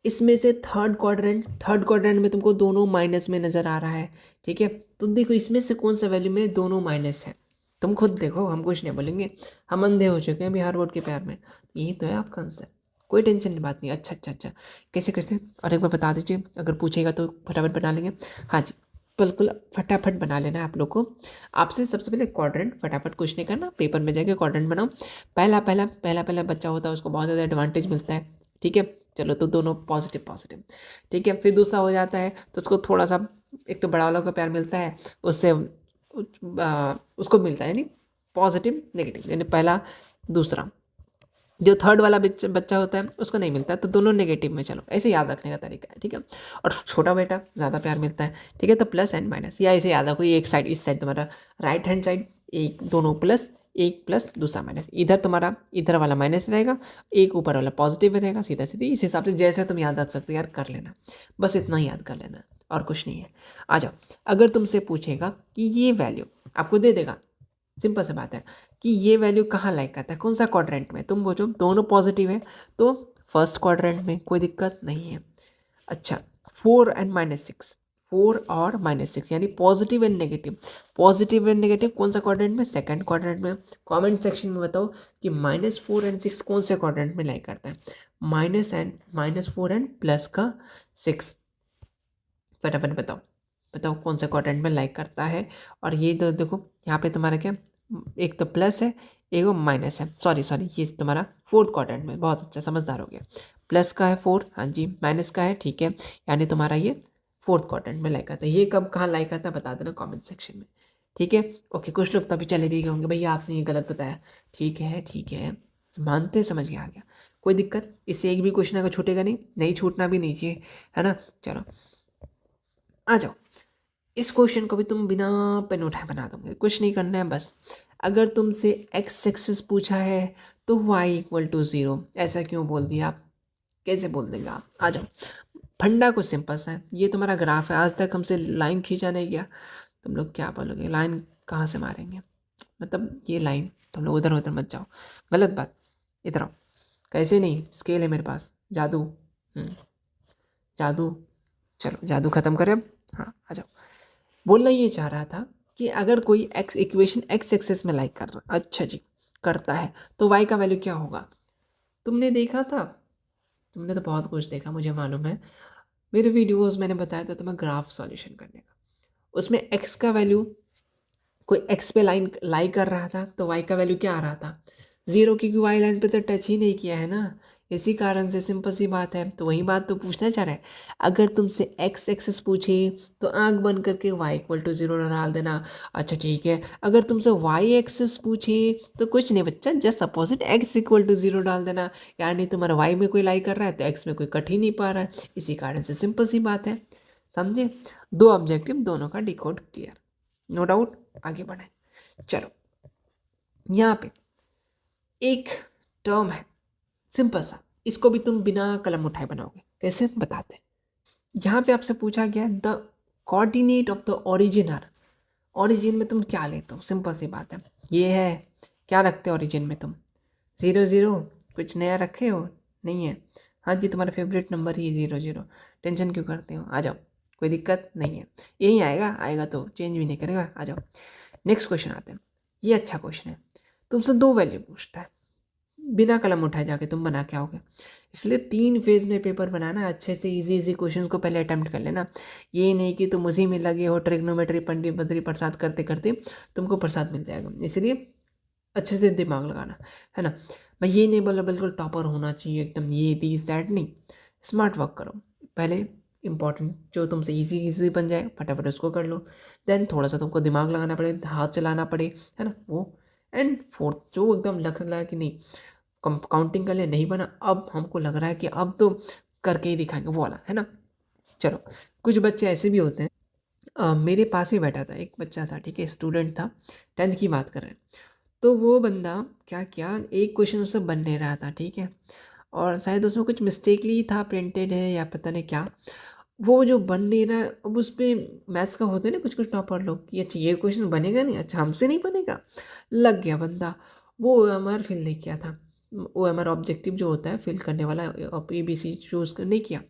इसमें से थर्ड क्वाड्रेंट में तुमको दोनों माइनस में नजर आ रहा है, ठीक है। तो देखो इसमें से कौन सा वैल्यू में दोनों माइनस है, तुम खुद देखो, हम कुछ नहीं बोलेंगे, हम अंधे हो चुके हैं बिहार बोर्ड के प्यार में। यही तो है आपका आंसर, कोई टेंशन की बात नहीं। अच्छा अच्छा अच्छा, कैसे कैसे, और एक बार बता दीजिए, अगर पूछेगा तो फटाफट बना लेंगे। हाँ जी, बिल्कुल फटाफट बना लेना है आप लोग को। आपसे सबसे पहले क्वाड्रेंट, फटाफट कुछ नहीं करना, पेपर में जाके क्वाड्रेंट बनाओ। पहला बच्चा होता है, उसको बहुत ज़्यादा एडवांटेज मिलता है, ठीक है। चलो, तो दोनों पॉजिटिव पॉजिटिव, ठीक है। फिर दूसरा हो जाता है तो उसको थोड़ा सा, एक तो बड़ा वालों का प्यार मिलता है, उससे उसको मिलता है यानी पॉजिटिव नेगेटिव, यानी पहला दूसरा। जो थर्ड वाला बच्चा होता है उसको नहीं मिलता है, तो दोनों नेगेटिव में। चलो, ऐसे याद रखने का तरीका है, ठीक है। और छोटा बेटा ज़्यादा प्यार मिलता है, ठीक है, तो प्लस एंड माइनस, या ऐसे याद रखो, एक साइड, इस साइड तुम्हारा राइट हैंड साइड, एक दोनों प्लस, एक प्लस दूसरा माइनस, इधर तुम्हारा इधर वाला माइनस रहेगा, एक ऊपर वाला पॉजिटिव रहेगा, सीधा सीधी। इस हिसाब से जैसे तुम याद रख सकते हो यार, कर लेना, बस इतना ही याद कर लेना, और कुछ नहीं है। आ जाओ, अगर तुमसे पूछेगा कि ये वैल्यू आपको दे देगा, सिंपल सी बात है, कि ये वैल्यू कहाँ लाइक करता है, कौन सा क्वाड्रेंट में, तुम बोलो दोनों पॉजिटिव है तो फर्स्ट क्वाड्रेंट में, कोई दिक्कत नहीं है। अच्छा, 4 और -6, 4 और -6 यानी positive and negative, positive and negative कौन सा क्वाड्रेंट में? सेकंड क्वाड्रेंट में। कमेंट सेक्शन में बताओ कि -4 और 6 कौन से क्वाड्रेंट में लाइक करता है, -4 एंड प्लस का 6, फटाफट बताओ, बताओ कौन सा क्वाड्रेंट में लाइक करता है। और ये तो देखो यहाँ पे तुम्हारा क्या, एक तो प्लस है, एक वो माइनस है, सॉरी सॉरी, ये तुम्हारा फोर्थ क्वाड्रेंट में, बहुत अच्छा, समझदार हो गया। प्लस का है 4, हाँ जी, माइनस का है, ठीक है, यानी तुम्हारा ये फोर्थ क्वाड्रेंट में लाइक करता है। ये कब कहाँ लाइक करता है बता देना कमेंट सेक्शन में, ठीक है। ओके, कुछ लोग तभी चले भी गए होंगे, भैया आपने ये गलत बताया, ठीक है ठीक है, मानते, समझ गया, आ गया, कोई दिक्कत, इससे एक भी क्वेश्चन अगर छूटेगा नहीं, नहीं छूटना भी नहीं चाहिए, है ना। चलो, आ जाओ, इस क्वेश्चन को भी तुम बिना पेन उठाए बना दोगे, कुछ नहीं करना है बस। अगर तुमसे एक्स एक्सिस पूछा है तो y = 0, ऐसा क्यों बोल दिया आप, कैसे बोल देंगे आप? आ जाओ, फंडा कुछ सिंपल सा है, ये तुम्हारा ग्राफ है, आज तक हमसे लाइन खींचा नहीं गया, तुम लोग क्या बोलोगे, लाइन कहाँ से मारेंगे, मतलब ये लाइन, तुम लोग उधर उधर मत जाओ, गलत बात, इधर आओ। कैसे नहीं, स्केल है मेरे पास, जादू, जादू, चलो जादू खत्म करें अब, हाँ आ जाओ। बोलना ये चाह रहा था कि अगर कोई एक्स इक्वेशन एक्स एक्सेस में लाइक कर रहा, अच्छा जी, करता है, तो वाई का वैल्यू क्या होगा? तुमने देखा था, तुमने तो बहुत कुछ देखा, मुझे मालूम है, मेरे वीडियोस मैंने बताया था तुम्हें ग्राफ सॉल्यूशन करने का, उसमें एक्स का वैल्यू, कोई एक्स पे लाइन लाइक कर रहा था तो वाई का वैल्यू क्या आ रहा था? 0, क्योंकि वाई लाइन पे तो टच ही नहीं किया है ना, इसी कारण से, सिंपल सी बात है। तो वही बात तो पूछना चाह रहा है, अगर तुमसे एक्स एक्सेस पूछे तो आंख बंद करके y = 0 डाल देना। अच्छा ठीक है, अगर तुमसे वाई एक्सेस पूछे तो कुछ नहीं बच्चा, जस्ट अपोजिट, x = 0 डाल देना, यानी तुम्हारा वाई में कोई लाइक कर रहा है तो एक्स में कोई कट ही नहीं पा रहा है, इसी कारण से, सिंपल सी बात है, समझे। दो ऑब्जेक्टिव, दोनों का डिकोड क्लियर, नो डाउट, आगे बढ़े। चलो, यहाँ पे एक टर्म है, सिंपल सा, इसको भी तुम बिना कलम उठाए बनाओगे। कैसे बताते हैं। यहाँ पे आपसे पूछा गया the coordinate of the origin. Origin में तुम क्या लेते हो, सिंपल सी बात है, ये है, क्या रखते हो ओरिजिन में तुम, 0 0, कुछ नया रखे हो, नहीं है, हाँ जी तुम्हारा फेवरेट नंबर ही 0 0, टेंशन क्यों करते हो, आ जाओ, कोई दिक्कत नहीं है, यही आएगा, आएगा तो चेंज भी नहीं करेगा, आ जाओ। नेक्स्ट क्वेश्चन आते हैं, ये अच्छा क्वेश्चन है, तुमसे 2 वैल्यू पूछता है, बिना कलम उठाए जाके तुम बना के आओगे, इसलिए 3 फेज में पेपर बनाना, अच्छे से इजी इजी क्वेश्चंस को पहले अटेम्प्ट कर लेना, ये नहीं कि तुम उसी में लगे हो ट्रिग्नोमेट्री पंडित बद्री प्रसाद करते करते तुमको प्रसाद मिल जाएगा, इसलिए अच्छे से दिमाग लगाना है ना। मैं ये नहीं बोला बिल्कुल टॉपर होना चाहिए एकदम, ये दिस दैट नहीं, स्मार्ट वर्क करो, पहले इंपॉर्टेंट जो तुमसे इजी इजी बन जाए फटाफट उसको कर लो, देन थोड़ा सा तुमको दिमाग लगाना पड़े, हाथ चलाना पड़े, है ना वो, एंड फोर्थ जो एकदम लग रहा है कि नहीं काउंटिंग कर ले, नहीं बना, अब हमको लग रहा है कि अब तो करके ही दिखाएंगे, वो वाला है ना। चलो, कुछ बच्चे ऐसे भी होते हैं, मेरे पास ही बैठा था एक बच्चा था, ठीक है, स्टूडेंट था, 10th की बात कर रहे हैं, तो वो बंदा क्या किया, एक क्वेश्चन उससे बन नहीं रहा था, ठीक है, और शायद उसमें कुछ मिस्टेकली था, प्रिंटेड है या पता नहीं क्या, वो जो बन नहीं रहा है, अब उस पर मैथ्स का होते हैं ना कुछ कुछ टॉपर लोग कि अच्छा ये क्वेश्चन बनेगा नहीं, अच्छा हमसे नहीं बनेगा, लग गया बंदा, वो OMR फिल नहीं किया था, OMR ऑब्जेक्टिव जो होता है फिल करने वाला, ABC चूज़ नहीं किया,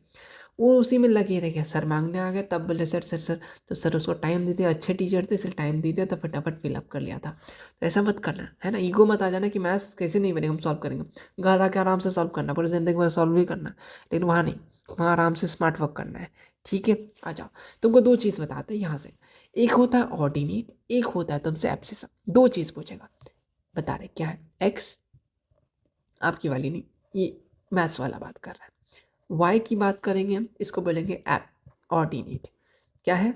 वो उसी में लगे रह गया, सर मांगने आ गया, तब बोले सर सर सर, तो सर उसको टाइम दे दिया, अच्छे टीचर थे इसलिए टाइम दे दिया, तो फटाफट फिलअप कर लिया था। तो ऐसा मत करना है ना, ईगो मत आ जाना कि मैथ्स कैसे नहीं बनेगा, हम सॉल्व करेंगे, घर आके आराम से सॉल्व करना, पूरी जिंदगी में सॉल्व भी करना, लेकिन वहाँ नहीं, वहाँ आराम से स्मार्ट वर्क करना है, ठीक है। आ जाओ, तुमको 2 चीज़ बताते हैं यहाँ से, एक होता है ऑर्डिनेट, एक होता है तुमसे एब्सिसा, 2 चीज़ पूछेगा, बता रहे क्या है, एक्स आपकी वाली नहीं, ये मैथ्स वाला बात कर रहा है, वाई की बात करेंगे हम, इसको बोलेंगे एप, ऑर्डिनेट, क्या है,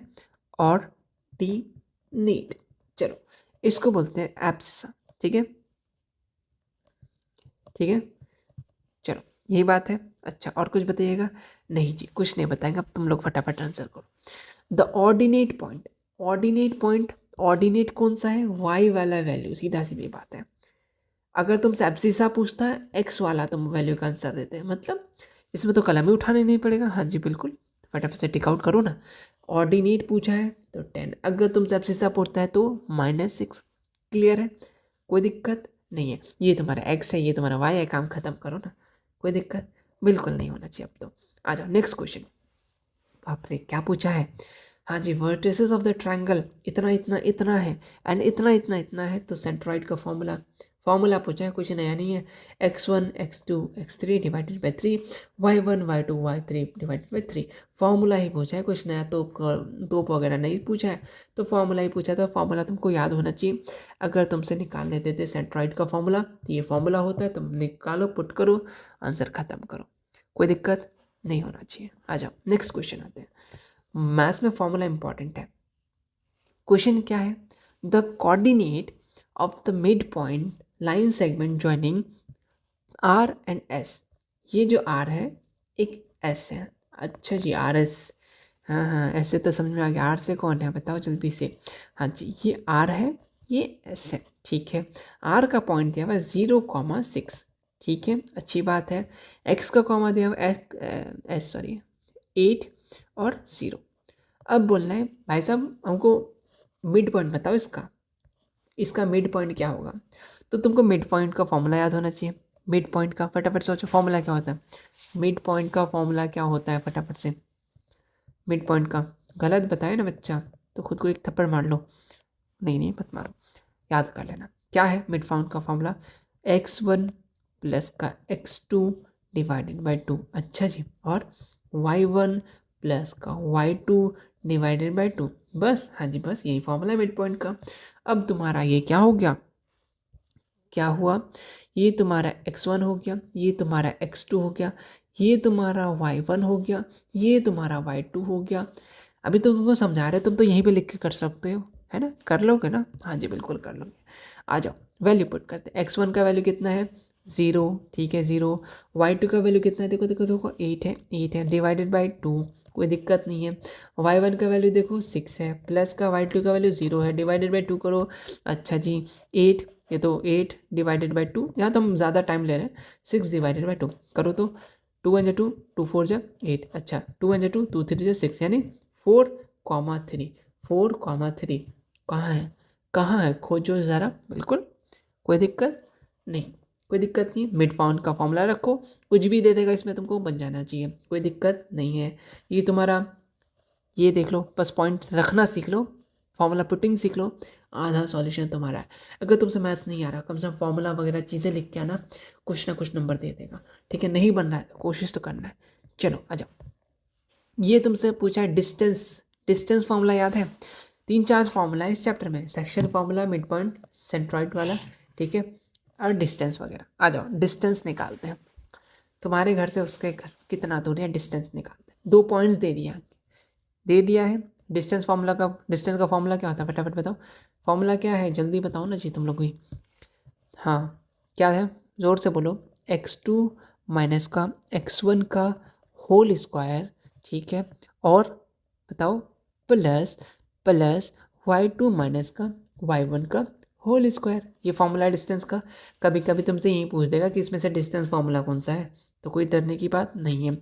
ऑर्डिनेट, चलो इसको बोलते हैं एब्सिसा, ठीक है, ठीक है, चलो यही बात है। अच्छा और कुछ बताइएगा, नहीं जी कुछ नहीं बताएंगे, अब तुम लोग फटाफट आंसर करो। The ordinate point, ordinate point, ordinate कौन सा है, वाई वाला वैल्यू, सीधा सीधी बात है, अगर तुमसे एब्सिसा पूछता है एक्स वाला तुम वैल्यू का आंसर देते हैं, मतलब इसमें तो कलम ही उठाने नहीं पड़ेगा, हाँ जी बिल्कुल, फटाफट से टिक आउट करो ना। ऑर्डिनेट पूछा है तो 10, अगर तुमसे एब्सिसा पूछता है तो -6, क्लियर है, कोई दिक्कत नहीं है, ये तुम्हारा एक्स है ये तुम्हारा वाई है, काम खत्म करो ना, कोई दिक्कत बिल्कुल नहीं होना चाहिए। अब तो आ जाओ नेक्स्ट क्वेश्चन, बाप रे क्या पूछा है, हाँ जी, वर्टिसेस ऑफ द ट्रायंगल इतना इतना इतना है एंड इतना इतना इतना है, तो सेंट्रॉइड का फॉर्मूला, फॉर्मूला पूछा है, कुछ नया नहीं है, x1 x2 x3 divided by 3, y1 y2 y3 divided by 3, formula ही पूछा है, कुछ नया तोप वगैरह नहीं पूछा है, तो फॉर्मूला ही पूछा था, फॉर्मूला तुमको याद होना चाहिए, अगर तुमसे निकालने देते सेंट्रॉइड का फॉर्मूला तो ये फॉर्मूला होता है, तुम निकालो पुट करो आंसर खत्म करो, कोई दिक्कत नहीं होना चाहिए। आ जाओ नेक्स्ट क्वेश्चन आते हैं, मैथ्स में फॉर्मूला इंपॉर्टेंट है, क्वेश्चन क्या है, the coordinate of the mid point line segment joining are and S, ये जो आर है एक एस है, अच्छा जी आर एस, हाँ हाँ ऐसे तो समझ में आ गया, आर से कौन है बताओ जल्दी से, हाँ जी ये आर है ये एस है, ठीक है, आर का पॉइंट दिया हुआ 0,6, ठीक है अच्छी बात है, एक्स का कॉमा दिया हुआ एस सॉरी 8 और 0, अब बोलना है भाई साहब हमको मिड पॉइंट बताओ इसका, इसका मिड पॉइंट क्या होगा, तो तुमको मिड पॉइंट का फॉर्मूला याद होना चाहिए, मिड पॉइंट का फटाफट सोचो फॉर्मूला क्या होता है, मिड पॉइंट का फॉर्मूला क्या होता है फटाफट से, मिड पॉइंट का, गलत बताए ना बच्चा तो खुद को एक थप्पड़ मार लो, नहीं नहीं मत मारो, याद कर लेना क्या है मिड पॉइंट का फॉर्मूला, x1 प्लस का x2 डिवाइडेड बाई 2, अच्छा जी, और y1 प्लस का y2 डिवाइडेड बाई 2, बस हाँ जी बस यही फॉर्मूला है मिड पॉइंट का। अब तुम्हारा ये क्या हो गया, क्या हुआ, ये तुम्हारा x1 हो गया, ये तुम्हारा x2 हो गया, ये तुम्हारा y1 हो गया, ये तुम्हारा y2 हो गया, अभी तो तुमको समझा रहे तुम तो यहीं पे लिख के कर सकते हो, है ना, कर लोगे ना, हाँ जी बिल्कुल कर लोगे। आ जाओ वैल्यू पुट करते हैं, x1 का वैल्यू कितना है 0, ठीक है 0, y2 का वैल्यू कितना है देखो देखो देखो 8 है, 8 है डिवाइडेड बाई 2, कोई दिक्कत नहीं है, y1 का वैल्यू देखो 6 है, प्लस का y2 का वैल्यू 0 है डिवाइडेड बाई 2 करो, अच्छा जी 8 ये तो 8 डिवाइडेड बाई 2, यहाँ तो हम ज़्यादा टाइम ले रहे हैं, 6 डिवाइडेड बाई 2 करो तो 2 1 2, 2 4 8, अच्छा 2 1 2, 2 3 6, यानी 4,3, 4,3 कहाँ है खोजो ज़रा। बिल्कुल कोई दिक्कत नहीं, कोई दिक्कत नहीं, मिड पाउंड का फॉर्मूला रखो, कुछ भी दे देगा इसमें तुमको बन जाना चाहिए, कोई दिक्कत नहीं है। ये तुम्हारा ये देख लो, बस पॉइंट रखना सीख लो, फॉर्मूला पुटिंग सीख लो, आधा सॉल्यूशन तुम्हारा है। अगर तुमसे मैथ्स नहीं आ रहा, कम से कम फॉर्मूला वगैरह चीज़ें लिख के आना, कुछ ना कुछ नंबर दे देगा। ठीक है, नहीं बन रहा है तो कोशिश तो करना है। चलो आ जाओ, ये तुमसे पूछा है डिस्टेंस फार्मूला याद है? 3-4 फार्मूला है इस चैप्टर में, section formula, mid point, centroid वाला, ठीक है, और डिस्टेंस वगैरह। आ जाओ डिस्टेंस निकालते हैं, तुम्हारे घर से उसके घर कितना दूर है, डिस्टेंस निकालते हैं। 2 पॉइंट्स दे दिया है। डिस्टेंस का फार्मूला क्या होता है, फटाफट बताओ, फार्मूला क्या है, जल्दी बताओ ना जी तुम लोग भी। हाँ क्या है, ज़ोर से बोलो। x2 माइनस का x1 का होल स्क्वायर, ठीक है, और बताओ प्लस y2 माइनस का y1 का होल स्क्वायर, ये फॉर्मूला है डिस्टेंस का। कभी कभी तुमसे यही पूछ देगा कि इसमें से डिस्टेंस फार्मूला कौन सा है, तो कोई डरने की बात नहीं है।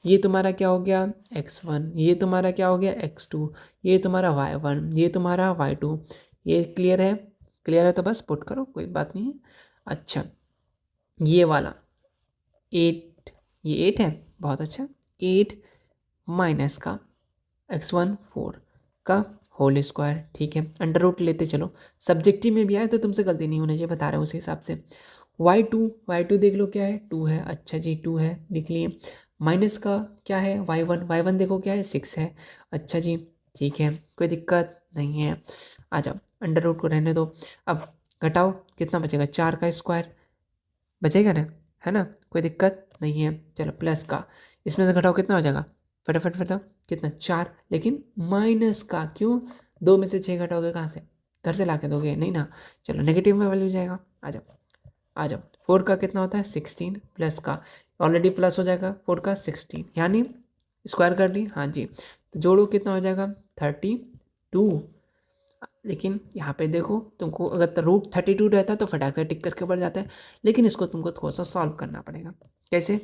ये तुम्हारा क्या हो गया x1, ये तुम्हारा क्या हो गया x2, ये तुम्हारा y1, ये तुम्हारा y2। ये क्लियर है तो बस पुट करो, कोई बात नहीं है। अच्छा ये वाला 8, ये 8 है, बहुत अच्छा। 8 माइनस का x1 4 का होल स्क्वायर, ठीक है, अंडर रूट लेते चलो, सब्जेक्टिव में भी आए तो तुमसे गलती नहीं होनी चाहिए, बता रहा हूँ उसी हिसाब से। y2 देख लो क्या है, 2 है, अच्छा जी 2 है, लिख लिए। माइनस का क्या है y1 देखो क्या है, 6 है, अच्छा जी ठीक है, कोई दिक्कत नहीं है। आ जाओ अंडर रूट को रहने दो। अब घटाओ, कितना बचेगा, 4 का स्क्वायर बचेगा ना, है ना, कोई दिक्कत नहीं है। चलो प्लस का, इसमें से घटाओ कितना हो जाएगा, फटाफट बताओ कितना, 4, लेकिन माइनस का क्यों, 2 में से 6 घटाओगे कहाँ से, घर से ला के दोगे नहीं ना, चलो नेगेटिव में वैल्यू जाएगा। आ जाओ 4 का कितना होता है 16, प्लस का ऑलरेडी प्लस हो जाएगा, 4 का 16, यानी स्क्वायर कर ली, हाँ जी, तो जोड़ो कितना हो जाएगा 32। लेकिन यहाँ पे देखो, तुमको अगर रूट 32 रहता है तो फटाक से टिक करके बढ़ जाता है, लेकिन इसको तुमको थोड़ा सा सॉल्व करना पड़ेगा। कैसे,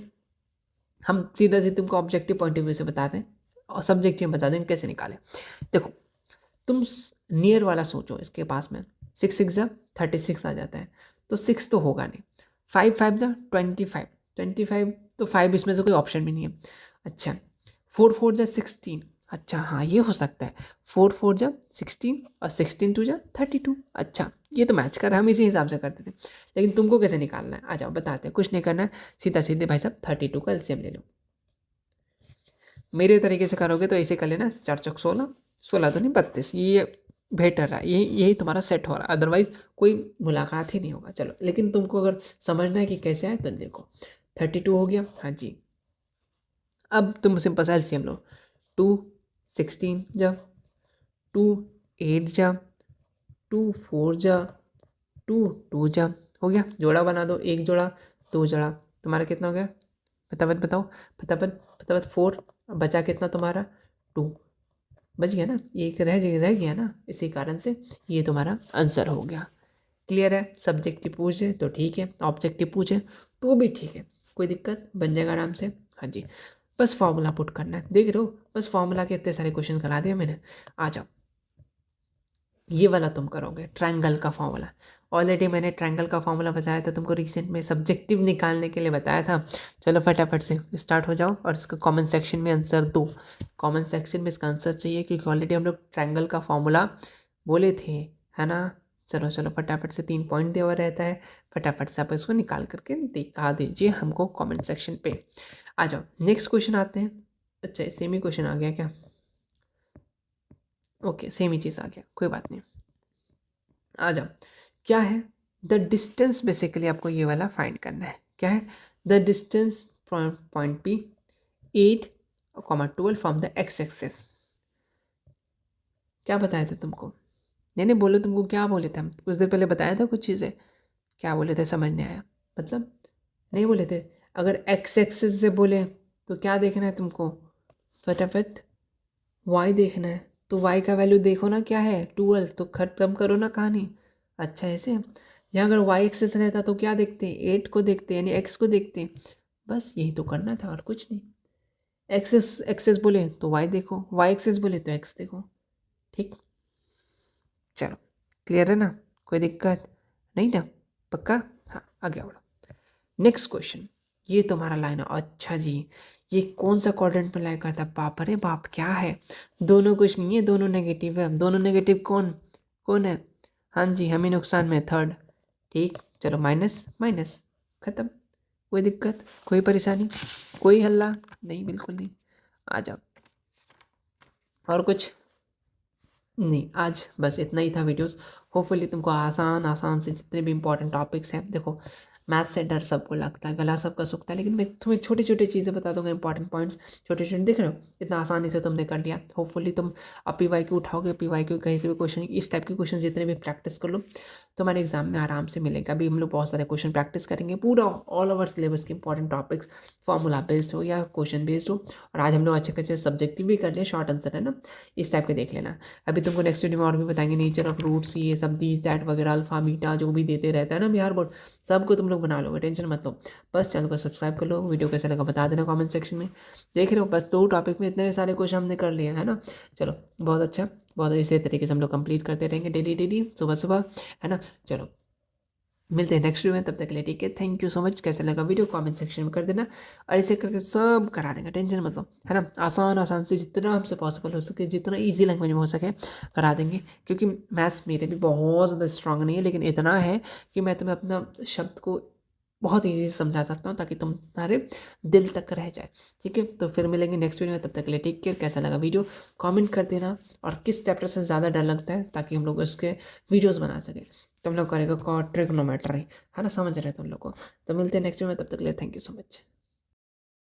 हम सीधा तुमको ऑब्जेक्टिव पॉइंट ऑफ व्यू से बता दें और सब्जेक्टिव में बता दें कैसे निकालें। देखो तुम नियर वाला सोचो, इसके पास में 6 6 जा 36 आ जाता है, तो 6 तो होगा नहीं, 5 5 जा 25, तो 5 इसमें से कोई ऑप्शन भी नहीं है। अच्छा 4 4 जा 16, अच्छा हाँ ये हो सकता है, 4 4 जा 16 और 16 2 जा 32, अच्छा ये तो मैच कर, हम इसी हिसाब से करते थे। लेकिन तुमको कैसे निकालना है, आ जाओ बताते हैं, कुछ नहीं करना है, सीधा सीधे भाई साहब 32 का एलसीएम ले लो। मेरे तरीके से करोगे तो ऐसे कर लेना, 4 चौक 16, 16 तो नहीं 32, ये बेटर रहा, यही तुम्हारा सेट हो रहा, अदरवाइज कोई मुलाकात ही नहीं होगा। चलो लेकिन तुमको अगर समझना है कि कैसे आए तो देखो 32 हो गया, हाँ जी। अब तुम सिंपल सा एलसीएम लो, 2 16 जा, 2 8 जा, 2 4 जा, 2 2 जा, हो गया, जोड़ा बना दो, एक जोड़ा दो जोड़ा, तुम्हारा कितना हो गया, फटाफट बताओ, फटाफट 4, बचा कितना तुम्हारा 2, बच गया ना, ये एक रह गया ना, इसी कारण से ये तुम्हारा आंसर हो गया। क्लियर है, सब्जेक्टिव पूछे तो ठीक है, ऑब्जेक्टिव पूछे तो भी ठीक है, कोई दिक्कत, बन जाएगा आराम से। हाँ जी, बस फॉर्मूला पुट करना है, देख रहे हो, बस फॉर्मूला के इतने सारे क्वेश्चन करा दिए मैंने। आ जाओ ये वाला तुम करोगे, ट्रायंगल का फॉर्मूला, ऑलरेडी मैंने ट्रायंगल का फॉर्मूला बताया था तुमको, रिसेंट में सब्जेक्टिव निकालने के लिए बताया था। चलो फटाफट से स्टार्ट हो जाओ और इसका कमेंट सेक्शन में आंसर दो, कमेंट सेक्शन में इसका आंसर चाहिए, क्योंकि ऑलरेडी हम लोग ट्रायंगल का फॉर्मूला बोले थे, है ना। चलो चलो फटाफट से 3 पॉइंट दिया हुआ रहता है, फटाफट से आप इसको निकाल करके दिखा दीजिए हमको कमेंट सेक्शन पे। आ जाओ नेक्स्ट क्वेश्चन आते हैं। अच्छा सेम ही क्वेश्चन आ गया क्या, ओके सेम ही चीज़ आ गया, कोई बात नहीं। आ जाओ, क्या है द डिस्टेंस, बेसिकली आपको ये वाला फाइंड करना है, क्या है the distance point P 8,12 from the x axis. क्या बताया था तुमको, नहीं बोलो, तुमको क्या बोले थे हम कुछ देर पहले, बताया था कुछ चीज़ें, क्या बोले थे समझ नहीं आया, मतलब नहीं बोले थे। अगर एक्स एक्सिस से बोले तो क्या देखना है तुमको, फटाफट वाई देखना है, तो वाई का वैल्यू देखो ना क्या है 12, तो खत्म करो ना कहानी। अच्छा ऐसे यहाँ अगर वाई एक्सेस रहता तो क्या देखते हैं, 8 को देखते हैं, यानी एक्स को देखते हैं। बस यही तो करना था और कुछ नहीं। एक्सेस एक्सेस बोले तो वाई देखो, वाई एक्सेस बोले तो एक्स देखो। ठीक, चलो क्लियर है ना, कोई दिक्कत नहीं ना, पक्का। हाँ आगे बढ़ो। नेक्स्ट क्वेश्चन, ये तुम्हारा लाइन है। अच्छा जी, ये कौन सा क्वाड्रेंट में लाई करता है, बाप रे बाप क्या है, दोनों कुछ नहीं है, दोनों नेगेटिव है। दोनों नेगेटिव कौन कौन है, हाँ जी हम ही नुकसान में, थर्ड। ठीक, चलो माइनस माइनस, खत्म। कोई दिक्कत, कोई परेशानी, कोई हल्ला नहीं, बिल्कुल नहीं। आ जाओ, और कुछ नहीं, आज बस इतना ही था वीडियोस। होपफुली तुमको आसान आसान से जितने भी इंपॉर्टेंट टॉपिक्स हैं, देखो मैथ से डर सबको लगता है, गला सबका सूखता है, लेकिन मैं तुम्हें छोटी छोटी चीज़ें बता दूंगा, इंपॉर्टेंट पॉइंट्स छोटे छोटे, दिख रहे हो इतना आसानी से तुमने कर लिया। होपफुली तुम अब PYQ उठाओगे, PYQ कहीं से भी क्वेश्चन, इस टाइप के क्वेश्चन जितने भी प्रैक्टिस कर लो, तुम्हारे एग्जाम में आराम से मिलेगा। अभी हम लोग बहुत सारे क्वेश्चन प्रैक्टिस करेंगे, पूरा ऑल ओवर सिलेबस के इंपॉर्टेंट टॉपिक्स, फॉर्मूला बेस्ड हो या क्वेश्चन बेस्ड हो। और आज हम लोग अच्छे अच्छे सब्जेक्टिव भी कर लिए, शॉर्ट आंसर है ना, इस टाइप के देख लेना। अभी तुमको नेक्स्ट वीडियो में और भी बताएंगे, नेचर ऑफ रूट्स, ये सब दीज दैट वगैरह, अल्फा बीटा जो भी देते रहता है ना बिहार बोर्ड, सबको तुम लोग बना लोगे, टेंशन मत लो। बस चैनल को सब्सक्राइब कर लो, वीडियो कैसा लगा बता देना कमेंट सेक्शन में। देख रहे हो बस 2 टॉपिक में इतने सारे क्वेश्चन हमने कर लिए है ना। चलो बहुत अच्छा, बहुत इसी तरीके से हम लोग कंप्लीट करते रहेंगे डेली डेली, सुबह सुबह, है ना। चलो मिलते हैं नेक्स्ट वीडियो में, तब तक के लिए ठीक है, थैंक यू सो मच। कैसा लगा वीडियो कमेंट सेक्शन में कर देना, और इसे करके सब करा देंगे, टेंशन मतलब, है ना। आसान आसान से जितना हमसे पॉसिबल हो सके, जितना इजी लैंग्वेज में हो सके करा देंगे, क्योंकि मैथ्स मेरे भी बहुत ज़्यादा स्ट्रांग नहीं है, लेकिन इतना है कि मैं तुम्हें अपना शब्द को बहुत ईजी से समझा सकता हूँ, ताकि तुम्हारे दिल तक रह जाए। ठीक है, तो फिर मिलेंगे नेक्स्ट वीडियो में, तब तक के लिए टेक केयर। कैसा लगा वीडियो कमेंट कर देना, और किस चैप्टर से ज़्यादा डर लगता है, ताकि हम लोग उसके वीडियोस बना सकें। तुम लोग करेगा कॉ ट्रिग्नोमेट्री, है ना, समझ रहे हैं तुम लोग को। तो मिलते हैं नेक्स्ट वीडियो में, तब तक के लिए थैंक यू सो मच।